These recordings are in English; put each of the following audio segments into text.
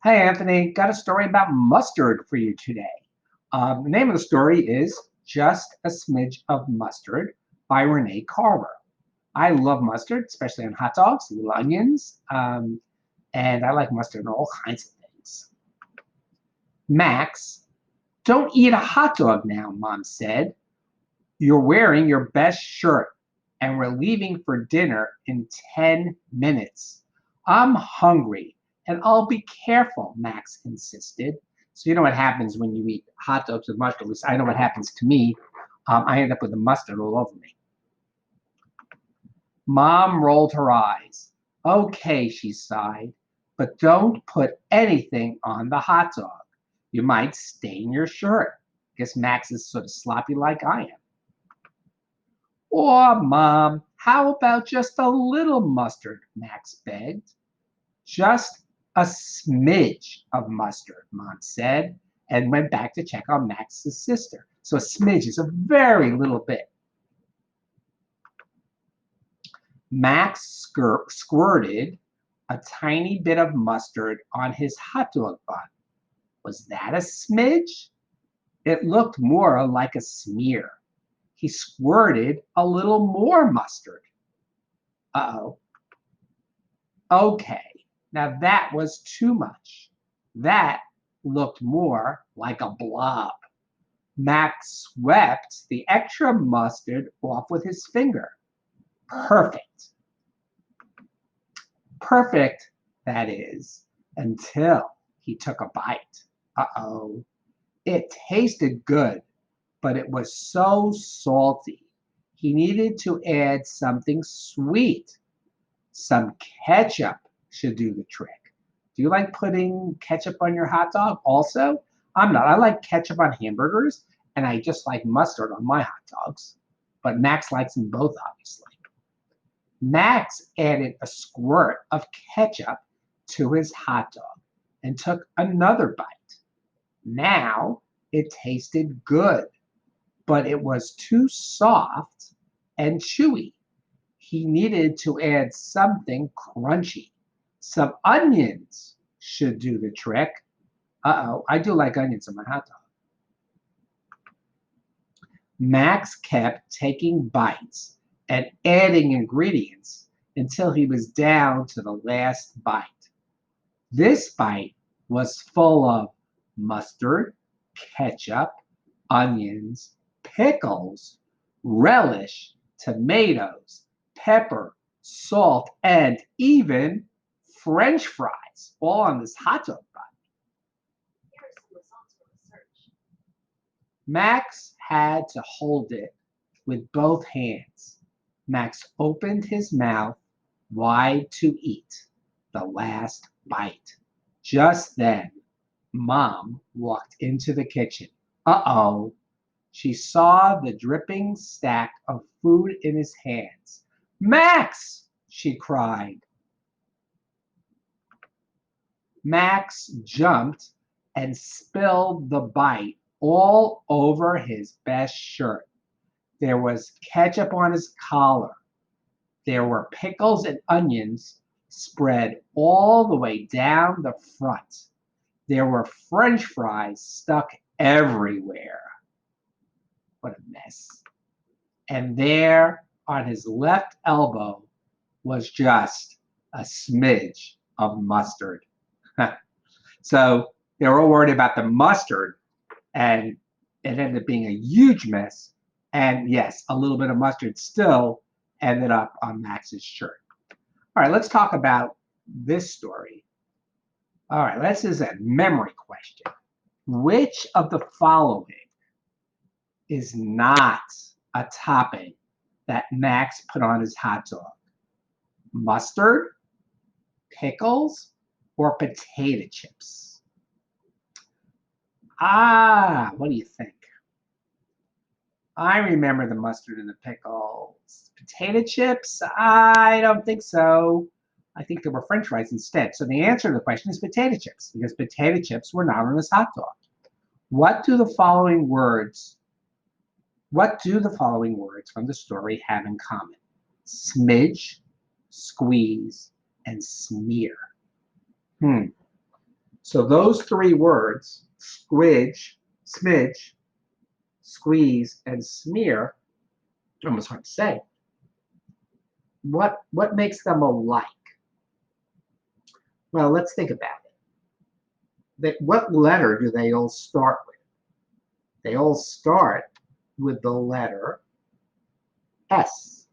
Hey, Anthony, got a story about mustard for you today. The name of the story is Just a Smidge of Mustard by Renee Carver. I love mustard, especially on hot dogs, little onions, and I like mustard in all kinds of things. Max, don't eat a hot dog now, Mom said. You're wearing your best shirt, and we're leaving for dinner in 10 minutes. I'm hungry, and I'll be careful, Max insisted. So, you know what happens when you eat hot dogs with mustard? At least I know what happens to me. I end up with the mustard all over me. Mom rolled her eyes. Okay, she sighed, but don't put anything on the hot dog. You might stain your shirt. Guess Max is sort of sloppy like I am. Or, Mom, how about just a little mustard? Max begged. Just a smidge of mustard, Mom said, and went back to check on Max's sister. So a smidge is a very little bit. Max squirted a tiny bit of mustard on his hot dog bun. Was that a smidge? It looked more like a smear. He squirted a little more mustard. Uh-oh. Okay, now that was too much. That looked more like a blob. Max swept the extra mustard off with his finger. Perfect. Perfect, that is, until he took a bite. Uh-oh. It tasted good, but it was so salty. He needed to add something sweet. Some ketchup should do the trick. Do you like putting ketchup on your hot dog also? I'm not. I like ketchup on hamburgers, and I just like mustard on my hot dogs. But Max likes them both, obviously. Max added a squirt of ketchup to his hot dog and took another bite. Now it tasted good, but it was too soft and chewy. He needed to add something crunchy. Some onions should do the trick. Uh-oh, I do like onions on my hot dog. Max kept taking bites and adding ingredients until he was down to the last bite. This bite was full of mustard, ketchup, onions, pickles, relish, tomatoes, pepper, salt, and even French fries, all on this hot dog bun. Here are some results from the search. Max had to hold it with both hands. Max opened his mouth wide to eat the last bite. Just then, Mom walked into the kitchen. Uh-oh. She saw the dripping stack of food in his hands. Max, she cried. Max jumped and spilled the bite all over his best shirt. There was ketchup on his collar. There were pickles and onions spread all the way down the front. There were French fries stuck everywhere. What a mess. And there on his left elbow was just a smidge of mustard. So they were all worried about the mustard, and it ended up being a huge mess. And yes, a little bit of mustard still ended up on Max's shirt. All right, let's talk about this story. All right, this is a memory question. Which of the following is not a topping that Max put on his hot dog? Mustard, pickles, or potato chips? What do you think? I remember the mustard and the pickles. Potato chips? I don't think so. I think there were French fries instead. So the answer to the question is potato chips, because potato chips were not on his hot dog. What do the following words from the story have in common? Smidge, squeeze, and smear. So those three words, squidge, smidge, squeeze, and smear, almost hard to say. What makes them alike? Well, let's think about it. What letter do they all start with? They all start with the letter S.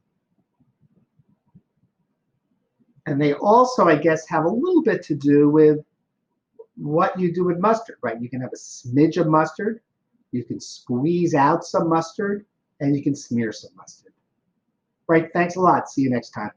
And they also, I guess, have a little bit to do with what you do with mustard, right? You can have a smidge of mustard, you can squeeze out some mustard, and you can smear some mustard. Right, thanks a lot. See you next time.